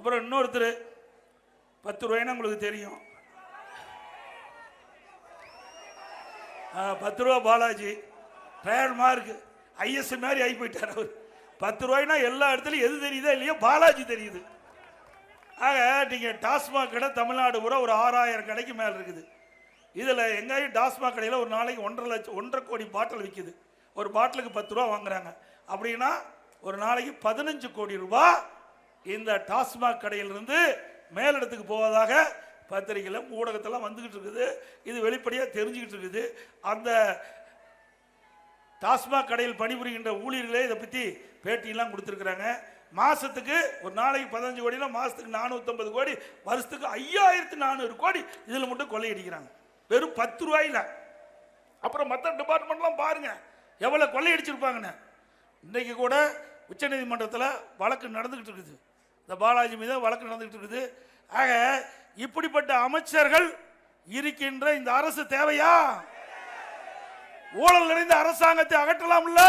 அப்புறம் இன்னொருத்தர் 10 ரூபாய்னா உங்களுக்கு தெரியும். 10 ரூபா பாலாஜி ட்ரையல் மார்க் ஐஎஸ் மாதிரி ஆகி போயிட்டார் அவர். 10 ரூபாய்னா எல்லா இடத்துலையும் எது தெரியுதோ இல்லையோ பாலாஜி தெரியுது. ஆக நீங்கள் டாஸ்மாக் கடை தமிழ்நாடு பூரா ஒரு 6000 கடைக்கு மேலே இருக்குது. இதில் எங்கேயும் டாஸ்மாக் கடையில் ஒரு நாளைக்கு 1.5 கோடி பாட்டில் விற்கிது. ஒரு பாட்டிலுக்கு 10 ரூபா வாங்குறாங்க. அப்படின்னா ஒரு நாளைக்கு 15 கோடி ரூபாய் இந்த டாஸ்மாக் கடையிலிருந்து மேலிடத்துக்கு போவதாக பத்திரிகையில் ஊடகத்தெல்லாம் வந்துக்கிட்டு இருக்குது. இது வெளிப்படையாக தெரிஞ்சுக்கிட்டு இருக்குது. அந்த டாஸ்மாக் கடையில் பணிபுரிகின்ற ஊழியர்களே இதை பற்றி பேட்டியெல்லாம் கொடுத்துருக்குறாங்க. மாதத்துக்கு ஒரு நாளைக்கு 15 கோடினா மாதத்துக்கு 450 கோடி, வருஷத்துக்கு 5400 கோடி இதில் மட்டும் கொள்ளையடிக்கிறாங்க, வெறும் 10 ரூபாயில். அப்புறம் மற்ற டிபார்ட்மெண்ட்லாம் பாருங்கள் எவ்வளோ கொள்ளையடிச்சிருப்பாங்கன்னு. இன்றைக்கு கூட உச்சநீதிமன்றத்தில் வழக்கு நடந்துக்கிட்டு இருக்குது. இந்த பாலாஜி மீது வழக்கு நடந்துக்கிட்டு இருக்குது. ஆக இப்படிப்பட்ட அமைச்சர்கள் இருக்கின்ற இந்த அரசு தேவையா? ஊழல் நிறைந்த அரசாங்கத்தை அகற்றலாம்ல.